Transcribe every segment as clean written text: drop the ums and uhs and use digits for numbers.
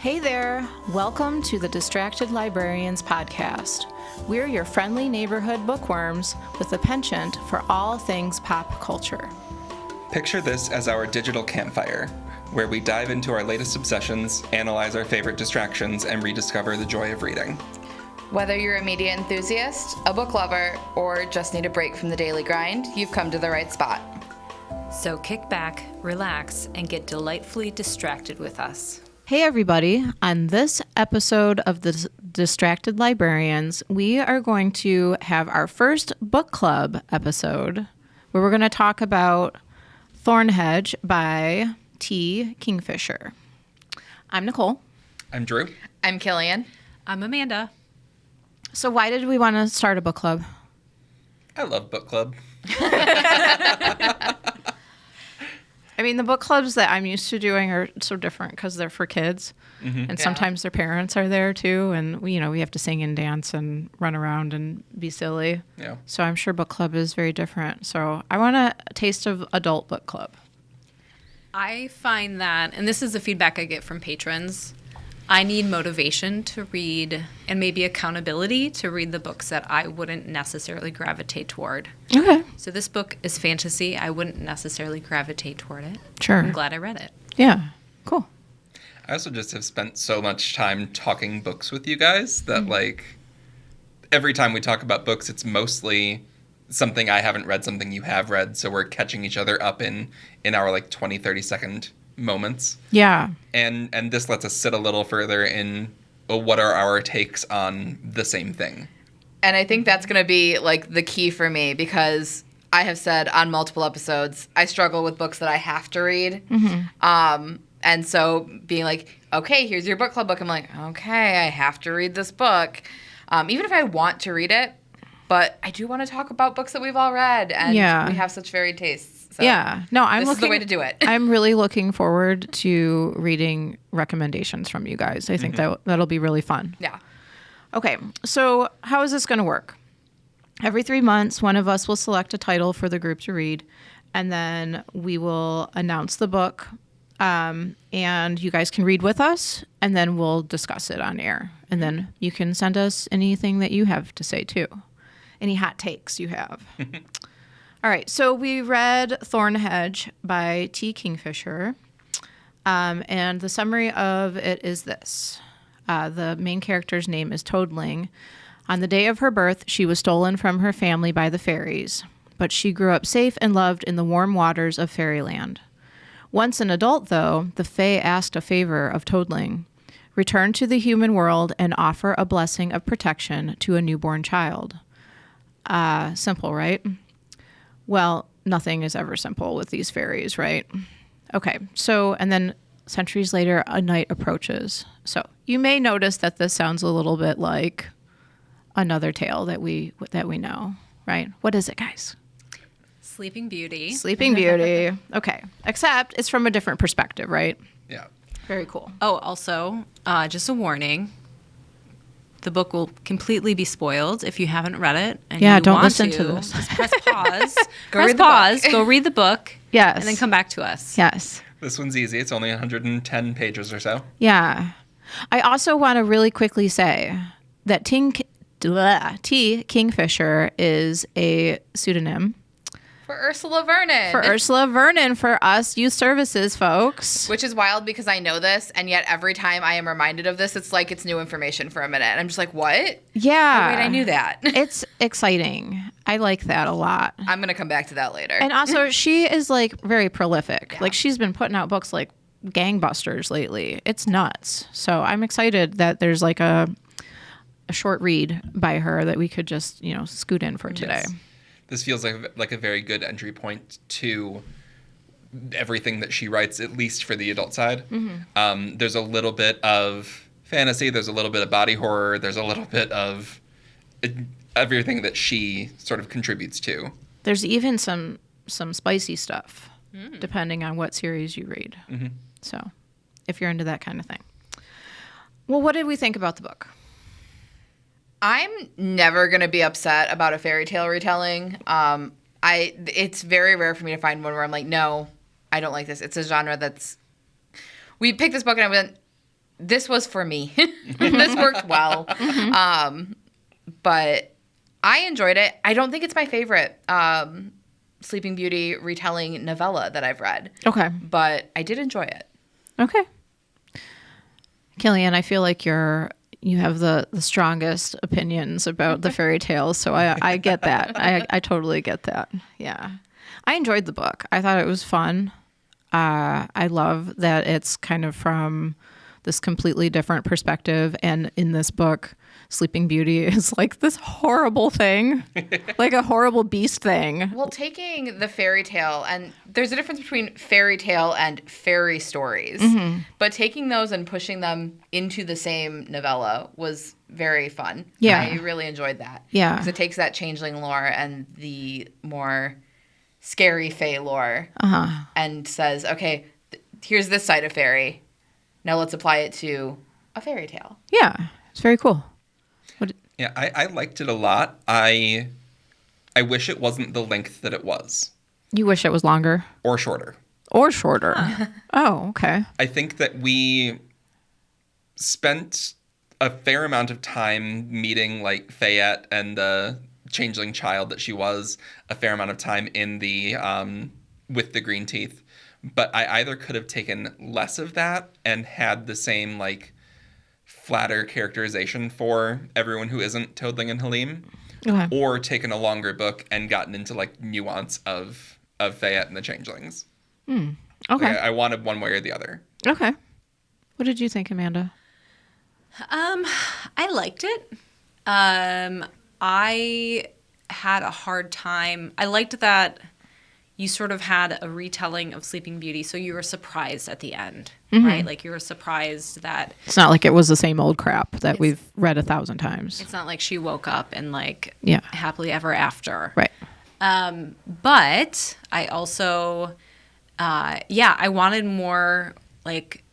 Hey there! Welcome to the Distracted Librarians podcast. We're your friendly neighborhood bookworms with a penchant for all things pop culture. Picture this as our digital campfire, where we dive into our latest obsessions, analyze our favorite distractions, and rediscover the joy of reading. Whether you're a media enthusiast, a book lover, or just need a break from the daily grind, you've come to the right spot. So kick back, relax, and get delightfully distracted with us. Hey everybody, on this episode of the Distracted Librarians, we are going to have our first book club episode where we're going to talk about Thornhedge by Kingfisher. I'm Nicole. I'm Drew. I'm Killian. I'm Amanda. So why did we want to start a book club? I love book club. I mean, the book clubs that I'm used to doing are so different because they're for kids. Mm-hmm. And sometimes their parents are there too. And, we have to sing and dance and run around and be silly. Yeah. So I'm sure book club is very different. So I want a taste of adult book club. I find that, and this is the feedback I get from patrons, I need motivation to read and maybe accountability to read the books that I wouldn't necessarily gravitate toward. Okay. So this book is fantasy. I wouldn't necessarily gravitate toward it. Sure. I'm glad I read it. Yeah. Cool. I also just have spent so much time talking books with you guys that, every time we talk about books, it's mostly something I haven't read, something you have read, so we're catching each other up in our, 20, 30-second moments. Yeah. And this lets us sit a little further in what are our takes on the same thing. And I think that's going to be, the key for me because I have said on multiple episodes, I struggle with books that I have to read. Mm-hmm. And so being like, okay, here's your book club book. I'm like, okay, I have to read this book. Even if I want to read it, but I do want to talk about books that we've all read. And we have such varied tastes. So yeah. No, this is the way to do it. I'm really looking forward to reading recommendations from you guys. I think that'll be really fun. Yeah. Okay. So how is this going to work? Every 3 months, one of us will select a title for the group to read, and then we will announce the book, and you guys can read with us, and then we'll discuss it on air. And then you can send us anything that you have to say, too. Any hot takes you have. All right, so we read Thornhedge by Kingfisher, and the summary of it is this. The main character's name is Toadling. On the day of her birth, she was stolen from her family by the fairies, but she grew up safe and loved in the warm waters of fairyland. Once an adult, though, the Fae asked a favor of Toadling, return to the human world and offer a blessing of protection to a newborn child. Simple, right? Well, nothing is ever simple with these fairies, right? Okay, so, and then centuries later, a night approaches. So you may notice that this sounds a little bit like another tale that we know, right? What is it, guys? Sleeping Beauty. Sleeping Beauty. Okay, except it's from a different perspective, right? Yeah. Very cool. Oh, also, just a warning. The book will completely be spoiled if you haven't read it. And you don't want listen to this. Just press pause. read the book. Go read the book. Yes. And then come back to us. Yes. This one's easy. It's only 110 pages or so. Yeah. I also want to really quickly say that T. Kingfisher is a pseudonym. For Ursula Vernon. For Ursula Vernon, for us youth services folks. Which is wild because I know this, and yet every time I am reminded of this, it's like it's new information for a minute. And I'm just like, what? Yeah. Oh, wait, I knew that. It's exciting. I like that a lot. I'm going to come back to that later. And also, she is, very prolific. Yeah. She's been putting out books like gangbusters lately. It's nuts. So I'm excited that there's, a short read by her that we could just, scoot in for today. Yes. This feels like a very good entry point to everything that she writes, at least for the adult side. Mm-hmm. There's a little bit of fantasy. There's a little bit of body horror. There's a little bit of everything that she sort of contributes to. There's even some spicy stuff, depending on what series you read. Mm-hmm. So if you're into that kind of thing. Well, what did we think about the book? I'm never going to be upset about a fairy tale retelling. It's very rare for me to find one where I'm like, no, I don't like this. It's a genre that's... We picked this book and I went, this was for me. This worked well. But I enjoyed it. I don't think it's my favorite Sleeping Beauty retelling novella that I've read. Okay. But I did enjoy it. Okay. Killian, I feel like you have the strongest opinions about the fairy tales, so I get that. I totally get that. Yeah. I enjoyed the book. I thought it was fun. I love that it's kind of from this completely different perspective, and in this book, Sleeping Beauty is like this horrible thing, like a horrible beast thing. Well, taking the fairy tale, and there's a difference between fairy tale and fairy stories, but taking those and pushing them into the same novella was very fun. Yeah. I really enjoyed that. Yeah. Because it takes that changeling lore and the more scary fae lore and says, okay, here's this side of fairy. Now let's apply it to a fairy tale. Yeah, it's very cool. Yeah, I liked it a lot. I wish it wasn't the length that it was. You wish it was longer? Or shorter. Or shorter. Oh, okay. I think that we spent a fair amount of time meeting like Fayette and the changeling child that she was, a fair amount of time in the with the green teeth. But I either could have taken less of that and had the same like flatter characterization for everyone who isn't Toadling and Halim, Okay. or taken a longer book and gotten into like nuance of Fayette and the changelings. Okay. Like, I wanted one way or the other. Okay. What did you think, Amanda? I liked it. I had a hard time. I liked that you sort of had a retelling of Sleeping Beauty, so you were surprised at the end, right? Like you were surprised that It's not like it was the same old crap that we've read 1,000 times. it's not like she woke up and like Yeah. happily ever after. Right. But I also, I wanted more like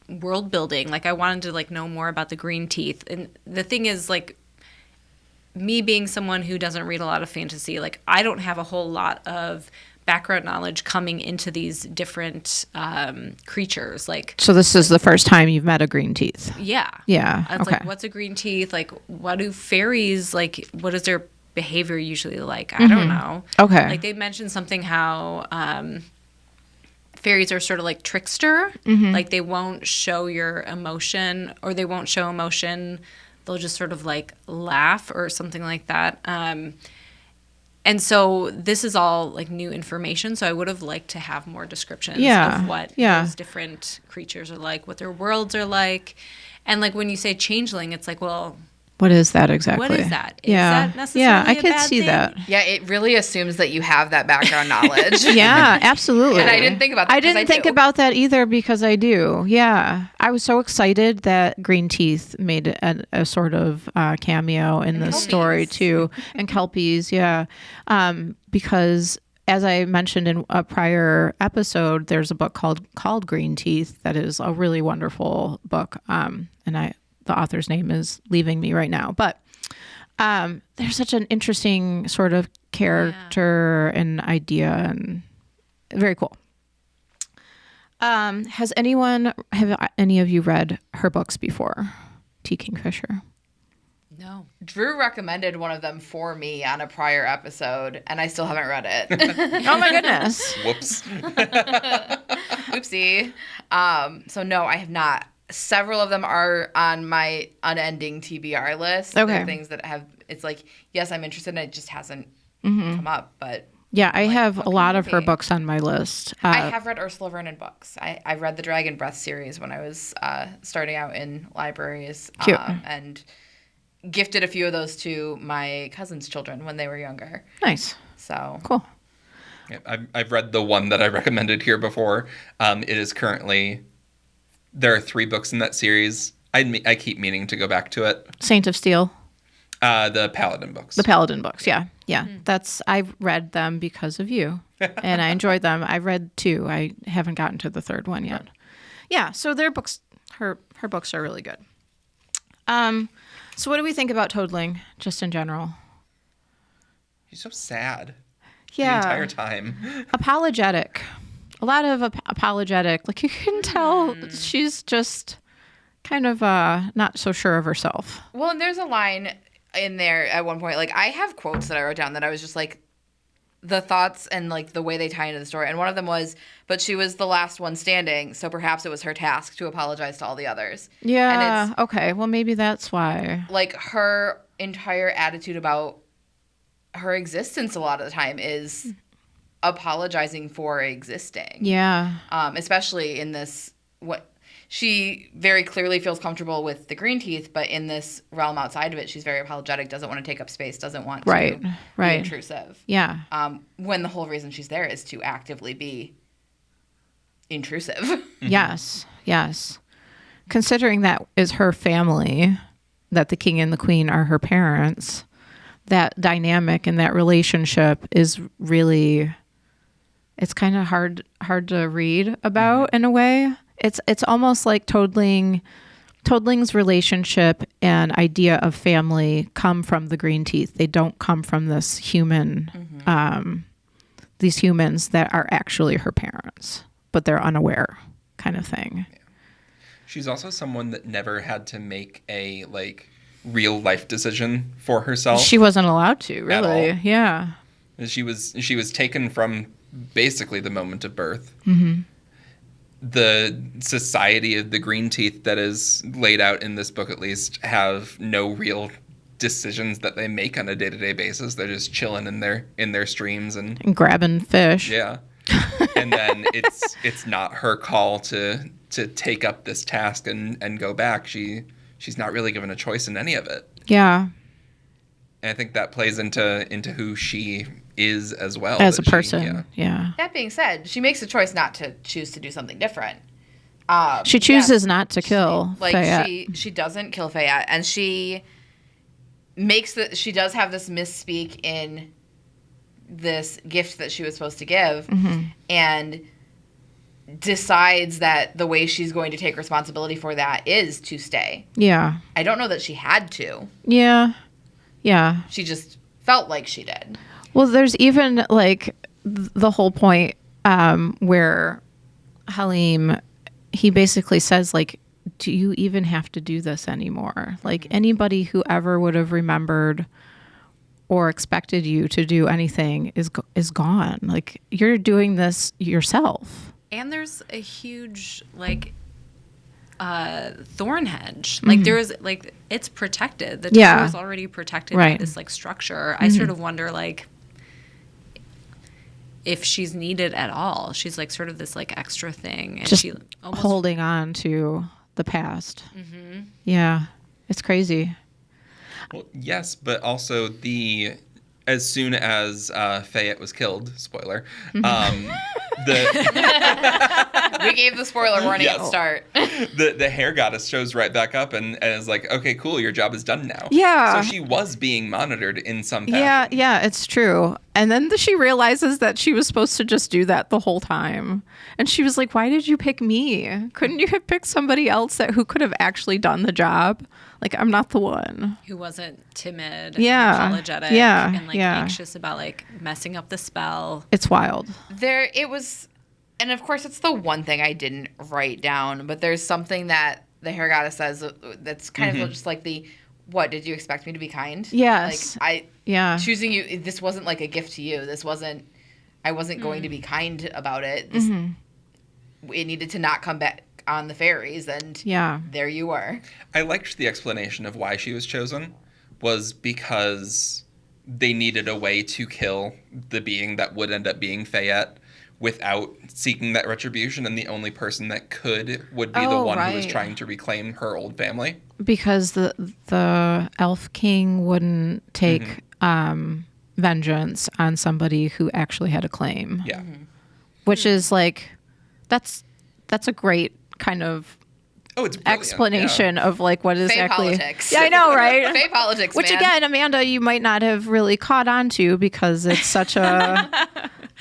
world building. Like I wanted to like know more about the green teeth. And the thing is like me being someone who doesn't read a lot of fantasy, like I don't have a whole lot of background knowledge coming into these different creatures. Like, So this is the first time you've met a green teeth. yeah. Yeah. It's Okay. like, what's a green teeth? Like, what do fairies, like, what is their behavior usually like? I don't know. Okay. Like, they mentioned something how fairies are sort of like trickster. Like, they won't show your emotion, or they won't show emotion. They'll just sort of like laugh or something like that. And so this is all like new information. So I would have liked to have more descriptions of what those different creatures are like, what their worlds are like. And like when you say changeling, it's like, well, What is that exactly? what is that? Is Yeah. that necessarily Yeah, I a could bad see thing? that. Yeah, it really assumes that you have that background knowledge. Yeah, absolutely. And I didn't think about that I 'cause I didn't think do. about that either because I do. Yeah. I was so excited that Green Teeth made a sort of cameo in this story too. And Kelpies, yeah. Because as I mentioned in a prior episode, there's a book called Green Teeth that is a really wonderful book. And the author's name is leaving me right now. But there's such an interesting sort of character and idea, and very cool. Have any of you read her books before? T. Kingfisher. No. Drew recommended one of them for me on a prior episode, and I still haven't read it. Oh my goodness. Whoops. Oopsie. So no, I have not. Several of them are on my unending TBR list. Okay. They're things that have, it's like, yes, I'm interested, and it just hasn't come up, but Yeah, I have what a can lot it of her be? books on my list. I have read Ursula Vernon books. I read the Dragon Breath series when I was starting out in libraries. Cute. And gifted a few of those to my cousin's children when they were younger. Nice. So Cool. Yeah, I've read the one that I recommended here before. It is currently, there are 3 books in that series. I keep meaning to go back to it. Saint of Steel. The Paladin books. The Paladin books, yeah. Yeah. I've read them because of you. And I enjoyed them. I read 2. I haven't gotten to the 3rd one yet. Yeah, so their books, her books are really good. So what do we think about Toadling, just in general? He's so sad. Yeah. The entire time. Apologetic a lot of apologetic. Like you can tell she's just kind of not so sure of herself. Well, and there's a line in there at one point. Like I have quotes that I wrote down that I was just like, the thoughts and like the way they tie into the story. And one of them was, but she was the last one standing, so perhaps it was her task to apologize to all the others. Yeah. And it's okay. Well, maybe that's why. like her entire attitude about her existence a lot of the time is apologizing for existing. Yeah. Especially in this, what she very clearly feels comfortable with the green teeth, but in this realm outside of it, she's very apologetic, doesn't want to take up space, doesn't want to be intrusive. Yeah. When the whole reason she's there is to actively be intrusive. Yes. Yes. Considering that is her family, that the king and the queen are her parents, that dynamic and that relationship is really, it's kind of hard to read about in a way. It's almost like Toadling's relationship and idea of family come from the green teeth. They don't come from this human, these humans that are actually her parents, but they're unaware kind of thing. Yeah. She's also someone that never had to make a like real life decision for herself. She wasn't allowed to, really. At all. Yeah. She was taken from basically the moment of birth. Mm-hmm. The society of the green teeth that is laid out in this book, at least, have no real decisions that they make on a day-to-day basis. They're just chilling in their streams and grabbing fish. Yeah. And then it's not her call to take up this task and go back. She's not really given a choice in any of it. Yeah. And I think that plays into who she is as well. As a person. Yeah. That being said, she makes a choice not to choose to do something different. She chooses not to kill Fayette. She doesn't kill Fayette, and she does have this misspeak in this gift that she was supposed to give, and decides that the way she's going to take responsibility for that is to stay. Yeah. I don't know that she had to. Yeah. Yeah. She just felt like she did. Well, there's even like the whole point where Halim, he basically says like, do you even have to do this anymore? Like anybody who ever would have remembered or expected you to do anything is gone. Like you're doing this yourself. And there's a huge like Thornhedge. Like there is like it's protected. The tower is already protected by this like structure. I sort of wonder like if she's needed at all. She's like sort of this like extra thing, and just she almost holding on to the past. Yeah, it's crazy. Well, yes, but also as soon as Fayette was killed, spoiler, We gave the spoiler warning at the start. the hair goddess shows right back up and is like, okay, cool, your job is done now. Yeah. So she was being monitored in some fashion. Yeah, it's true. And then she realizes that she was supposed to just do that the whole time. And she was like, why did you pick me? Couldn't you have picked somebody else who could have actually done the job? Like, I'm not the one. who wasn't timid, Yeah. and apologetic, Yeah. and like anxious about like messing up the spell. It's wild. It was, and of course it's the one thing I didn't write down, but there's something that the hair goddess says that's kind of just like what, did you expect me to be kind? Yes. Like choosing you, this wasn't like a gift to you. I wasn't going to be kind about it. It needed to not come back on the fairies, and there you were. I liked the explanation of why she was chosen was because they needed a way to kill the being that would end up being Fayette without seeking that retribution, and the only person that would be the one who was trying to reclaim her old family. Because the elf king wouldn't take vengeance on somebody who actually had a claim. Yeah. Which is like, that's a great kind of it's explanation of like what is Fae exactly politics. Yeah, I know, right? Fae politics, Which man. again, Amanda, you might not have really caught on to because it's such a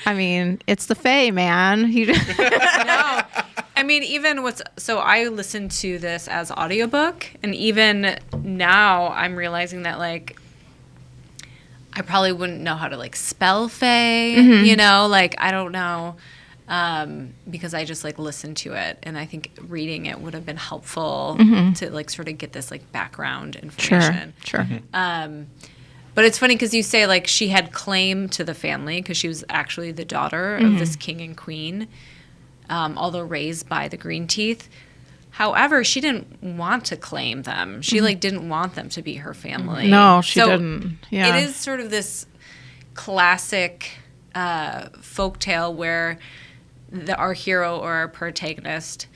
I mean, it's the Fae, man. No. I mean, so I listened to this as audiobook, and even now I'm realizing that like I probably wouldn't know how to like spell Fae, you know, like I don't know because I just like listened to it, and I think reading it would have been helpful to like sort of get this like background information. Sure. But it's funny because you say like she had claim to the family because she was actually the daughter of this king and queen, although raised by the Green Teeth. However, she didn't want to claim them. She like didn't want them to be her family. No, she didn't. Yeah. It is sort of this classic folktale where our hero or our protagonist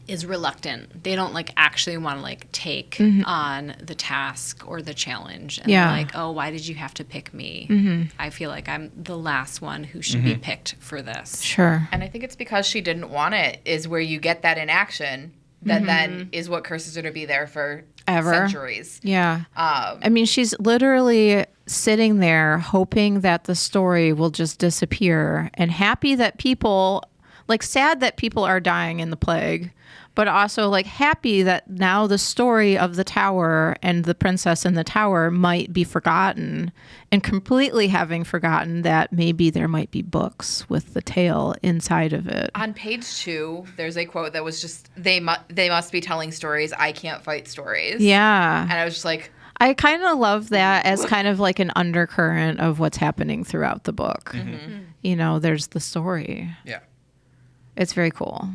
is reluctant. They don't like actually want to like take on the task or the challenge. And they're like, oh, why did you have to pick me? I feel like I'm the last one who should be picked for this. Sure. And I think it's because she didn't want it is where you get that in action that then is what curses her to be there for centuries. Yeah. I mean, she's literally sitting there hoping that the story will just disappear and happy that people, like sad that people are dying in the plague, but also like happy that now the story of the tower and the princess in the tower might be forgotten, and completely having forgotten that maybe there might be books with the tale inside of it. On page 2, there's a quote that was just, they must be telling stories. I can't fight stories. Yeah. And I was just like, I kind of love that as kind of like an undercurrent of what's happening throughout the book. You know, there's the story. Yeah. It's very cool.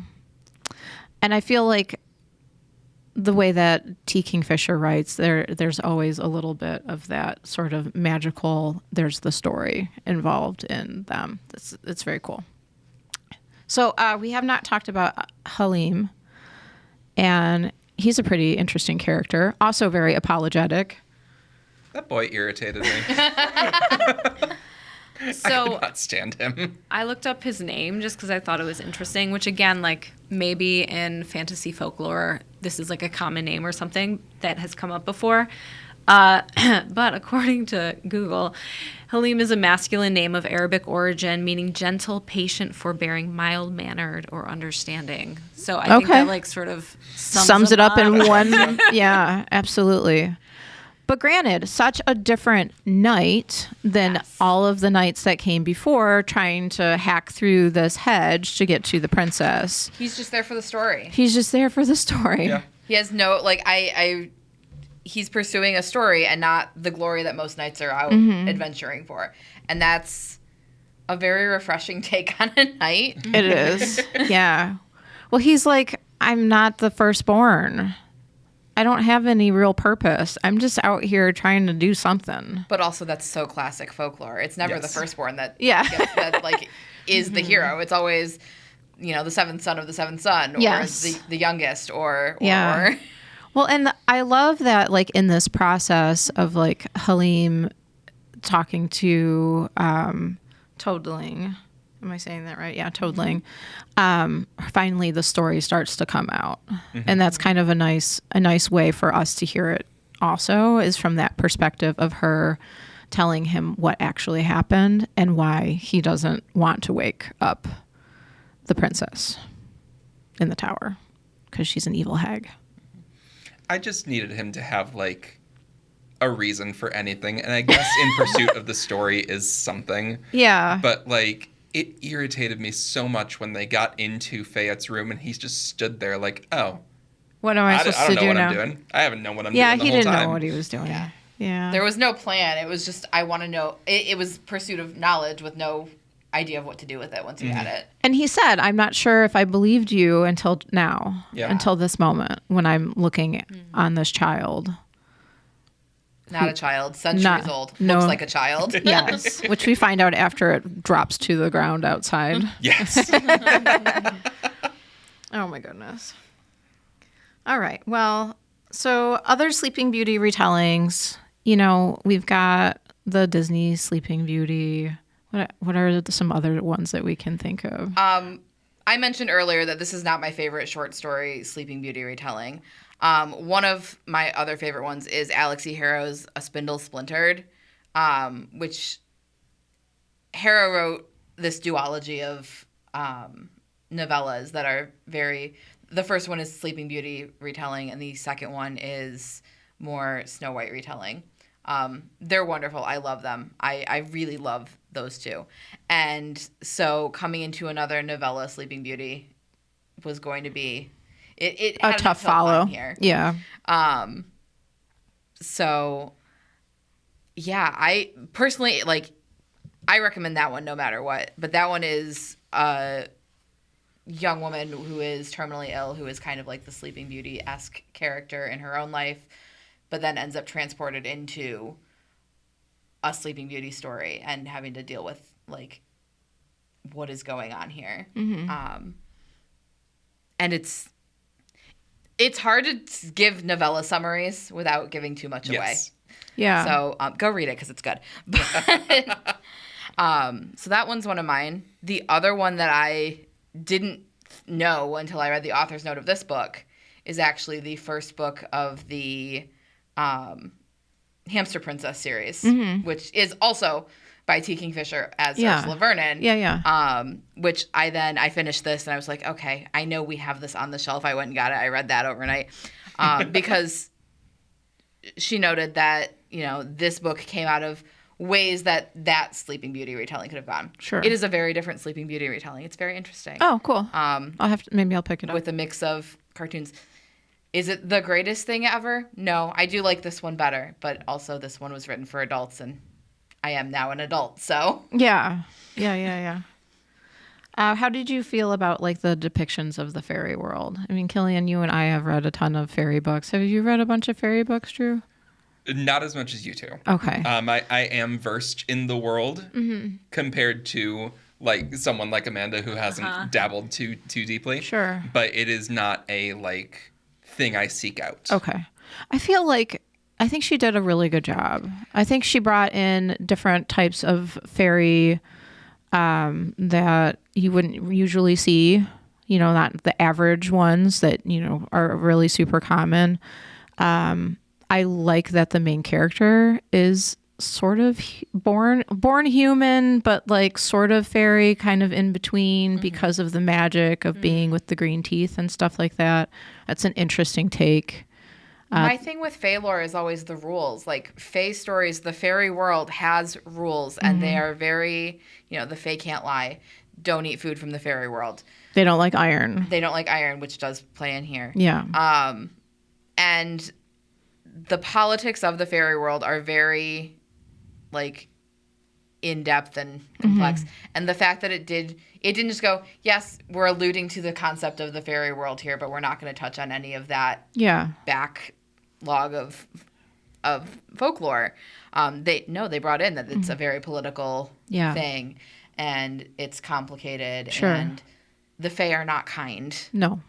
And I feel like the way that T. Kingfisher writes, there's always a little bit of that sort of magical, there's the story involved in them. It's very cool. So we have not talked about Halim, and he's a pretty interesting character, also very apologetic. That boy irritated me. I could not stand him. I looked up his name just because I thought it was interesting, which again, like maybe in fantasy folklore, this is like a common name or something that has come up before. But according to Google, Halim is a masculine name of Arabic origin, meaning gentle, patient, forbearing, mild-mannered, or understanding. So I think that like sort of sums it up in up. one. Yeah, absolutely. But granted, such a different knight than all of the knights that came before trying to hack through this hedge to get to the princess. he's just there for the story. He's just there for the story. Yeah. He has no, like, he's pursuing a story and not the glory that most knights are out adventuring for. And that's a very refreshing take on a knight. It is. Yeah. Well, he's like, I'm not the firstborn. I don't have any real purpose. I'm just out here trying to do something. But also that's so classic folklore. It's never the firstborn that that like is the hero. It's always, you know, the seventh son of the seventh son, or the youngest, or Well, and I love that, like, in this process of, like, Halim talking to Toadling. Am I saying that right? Yeah, Toadling. Finally, the story starts to come out. And that's kind of a nice way for us to hear it also, is from that perspective of her telling him what actually happened and why he doesn't want to wake up the princess in the tower, because she's an evil hag. I just needed him to have, like, a reason for anything. And I guess In Pursuit of the Story is something. Yeah. But, like, it irritated me so much when they got into Fayette's room and he's just stood there like, oh. What am I supposed to do now? I don't know what I'm doing. I haven't known what I'm doing the whole time. Yeah, he didn't know what he was doing. Yeah. There was no plan. It was just, I want to know. It was pursuit of knowledge with no idea of what to do with it once he had it. And he said, I'm not sure if I believed you until now, until this moment when I'm looking on this child. Not a child, centuries old. No. Looks like a child. Yes, which we find out after it drops to the ground outside. Yes. Oh my goodness. All right. Well, so other Sleeping Beauty retellings, you know, we've got the Disney Sleeping Beauty. What are some other ones that we can think of? I mentioned earlier that this is not my favorite short story Sleeping Beauty retelling. One of my other favorite ones is Alex E. Harrow's A Spindle Splintered, which Harrow wrote this duology of novellas that are very... The first one is Sleeping Beauty retelling, and the second one is more Snow White retelling. They're wonderful. I love them. I really love those two. And so coming into another novella, Sleeping Beauty, was going to be it A had an tough uphill climb follow. here. Yeah. So yeah, I personally I recommend that one no matter what. But that one is a young woman who is terminally ill, who is kind of like the Sleeping Beauty-esque character in her own life, but then ends up transported into a Sleeping Beauty story and having to deal with what is going on here. And it's hard to give novella summaries without giving too much away. Yeah. So go read it because it's good. So that one's one of mine. The other one that I didn't know until I read the author's note of this book is actually the first book of the Hamster Princess series, which is also by T. Kingfisher as Ursula Vernon. Which I finished this and I was like, okay, I know we have this on the shelf. I went and got it. I read that overnight because she noted that, this book came out of ways that Sleeping Beauty retelling could have gone. Sure. It is a very different Sleeping Beauty retelling. It's very interesting. Oh, cool. Maybe I'll pick it up. With a mix of cartoons. Is it the greatest thing ever? No, I do like this one better, but also this one was written for adults and I am now an adult, so. Yeah. How did you feel about the depictions of the fairy world? I mean, Killian, you and I have read a ton of fairy books. Have you read a bunch of fairy books, Drew? Not as much as you two. Okay. I am versed in the world compared to someone like Amanda who hasn't dabbled too deeply. Sure. But it is not a thing I seek out. Okay. I think she did a really good job. I think she brought in different types of fairy that you wouldn't usually see, not the average ones that, are really super common. I like that the main character is sort of born human, but sort of fairy, kind of in between because of the magic of being with the green teeth and stuff like that. That's an interesting take. My thing with Fae lore is always the rules. Fae stories, the fairy world has rules, and they are very, the Fae can't lie. Don't eat food from the fairy world. They don't like iron. They don't like iron, which does play in here. Yeah. And the politics of the fairy world are very, in-depth and complex. And the fact that it didn't just go, yes, we're alluding to the concept of the fairy world here, but we're not going to touch on any of that backlog of folklore. They brought in that it's a very political thing, and it's complicated, and the Fae are not kind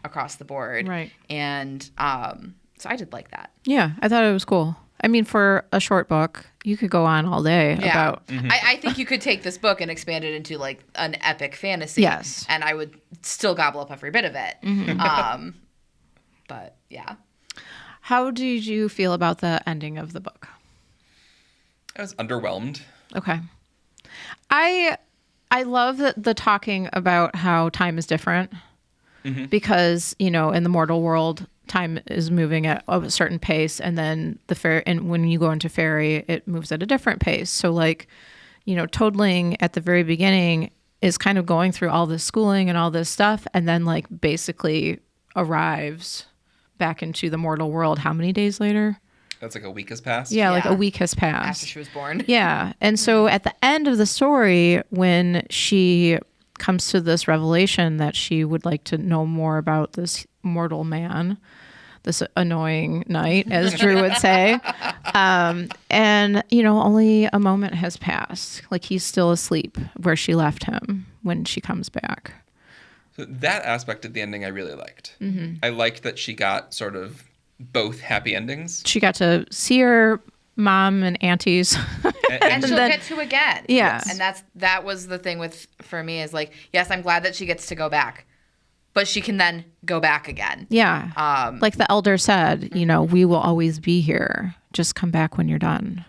across the board. Right. And so I did like that. Yeah, I thought it was cool. I mean, for a short book, you could go on all day about... I think you could take this book and expand it into an epic fantasy. Yes. And I would still gobble up every bit of it. But yeah. How did you feel about the ending of the book? I was underwhelmed. Okay. I love the talking about how time is different because, in the mortal world, time is moving at a certain pace, and then and when you go into fairy, it moves at a different pace. So Toadling at the very beginning is kind of going through all this schooling and all this stuff, and then basically arrives back into the mortal world. How many days later? That's a week has passed. Yeah, a week has passed after she was born. Yeah, and so at the end of the story, when she comes to this revelation that she would like to know more about this mortal man, this annoying knight, as Drew would say. And, only a moment has passed. He's still asleep where she left him when she comes back. So that aspect of the ending I really liked. I liked that she got sort of both happy endings. She got to see her mom and aunties. And she'll get to again. Yeah. And that was the thing for me is yes, I'm glad that she gets to go back. But she can then go back again. Yeah. Like the elder said, we will always be here. Just come back when you're done.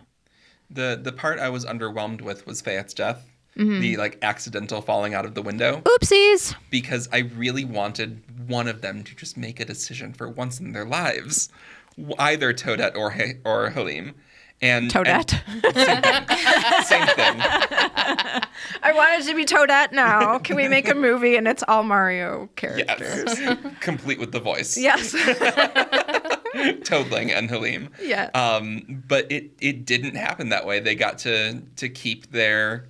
The part I was underwhelmed with was Fayette's death. The accidental falling out of the window. Oopsies. Because I really wanted one of them to just make a decision for once in their lives. Either Toadette or Halim. Toadette. Same thing. I want it to be Toadette now. Can we make a movie and it's all Mario characters? Yes. Complete with the voice. Yes. Toadling and Halim. Yes. But it didn't happen that way. They got to keep their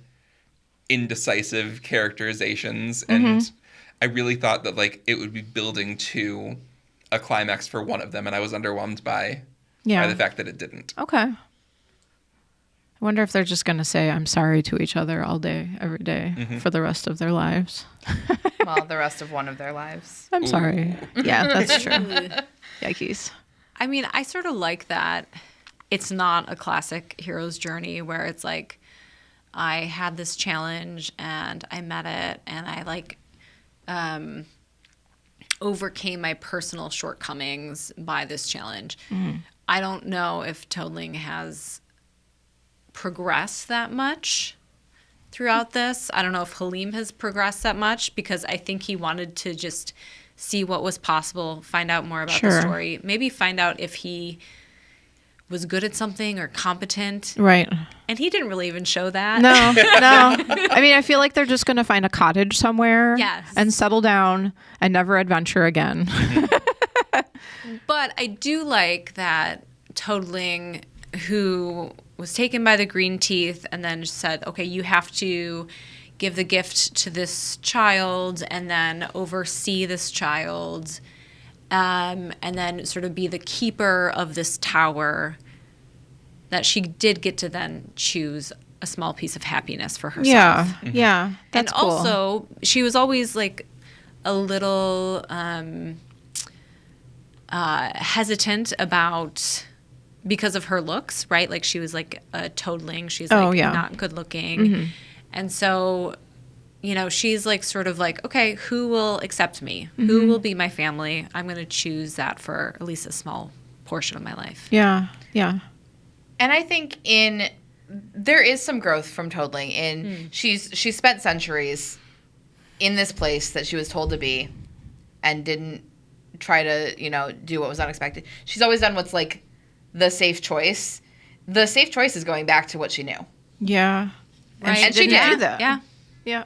indecisive characterizations, and I really thought that like it would be building to a climax for one of them, and I was underwhelmed by the fact that it didn't. Okay. I wonder if they're just going to say I'm sorry to each other all day, every day for the rest of their lives. Well, the rest of one of their lives. I'm sorry. Yeah, that's true. Yikes. I mean, I sort of like that it's not a classic hero's journey where it's like, I had this challenge and I met it and I like overcame my personal shortcomings by this challenge. I don't know if Toadling has progressed that much throughout this. I don't know if Halim has progressed that much because I think he wanted to just see what was possible, find out more about the story, maybe find out if he was good at something or competent. Right. And he didn't really even show that. No. I mean, I feel like they're just going to find a cottage somewhere and settle down and never adventure again. But I do like that Toadling, who was taken by the green teeth and then said, okay, you have to give the gift to this child and then oversee this child, and then sort of be the keeper of this tower, that she did get to then choose a small piece of happiness for herself. Yeah, yeah, that's and cool. also, she was always like a little hesitant about, because of her looks, right? Like she was like a toadling. She's like not good looking. And so, you know, she's like sort of like, okay, who will accept me? Who will be my family? I'm going to choose that for at least a small portion of my life. Yeah, yeah. And I think there is some growth from Toadling she spent centuries in this place that she was told to be and didn't try to, you know, do what was unexpected. She's always done what's like the safe choice. The safe choice is going back to what she knew. Yeah. Right. And she did. Do that. Yeah. Yeah.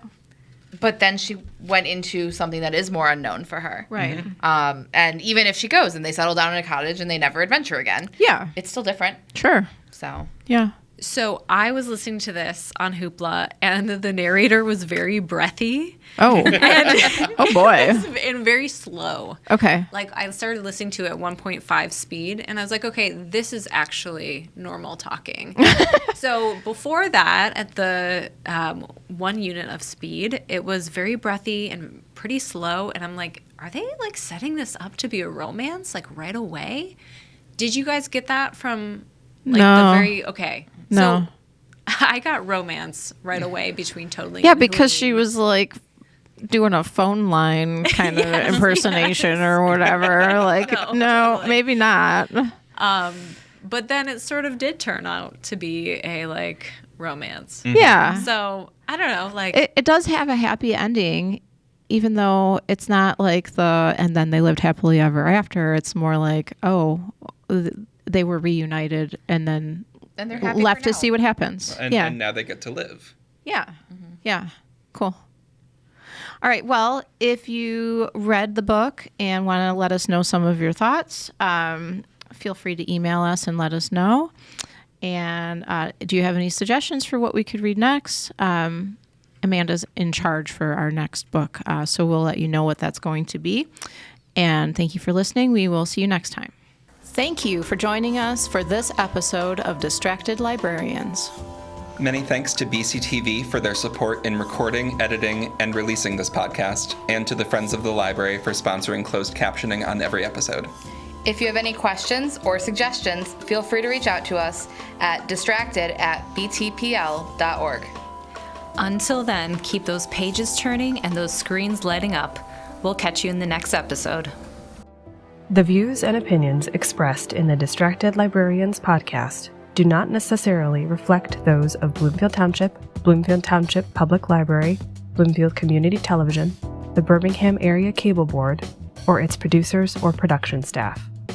But then she went into something that is more unknown for her. Right. And even if she goes and they settle down in a cottage and they never adventure again, it's still different. Sure. So. Yeah. So I was listening to this on Hoopla, and the narrator was very breathy. Oh. Oh, boy. And very slow. Okay. Like, I started listening to it at 1.5 speed, and I was like, okay, this is actually normal talking. So before that, at the 1 unit of speed, it was very breathy and pretty slow, and I'm like, are they, like, setting this up to be a romance, like, right away? Did you guys get that from, like, the very... Okay. No. So I got romance right away between Toadling Yeah, and because Halim. she was like doing a phone line kind of impersonation or whatever. Like, no, totally. maybe not. But then it sort of did turn out to be a, like, romance. Yeah. So, I don't know, like... It does have a happy ending, even though it's not like and then they lived happily ever after. It's more like, they were reunited and then they're happy left for to now. see what happens. And now they get to live. Yeah. Yeah. Cool. All right. Well, if you read the book and want to let us know some of your thoughts, feel free to email us and let us know. And do you have any suggestions for what we could read next? Amanda's in charge for our next book, so we'll let you know what that's going to be. And thank you for listening. We will see you next time. Thank you for joining us for this episode of Distracted Librarians. Many thanks to BCTV for their support in recording, editing, and releasing this podcast, and to the Friends of the Library for sponsoring closed captioning on every episode. If you have any questions or suggestions, feel free to reach out to us at distracted@btpl.org. Until then, keep those pages turning and those screens lighting up. We'll catch you in the next episode. The views and opinions expressed in the Distracted Librarians podcast do not necessarily reflect those of Bloomfield Township Public Library, Bloomfield Community Television, the Birmingham Area Cable Board, or its producers or production staff.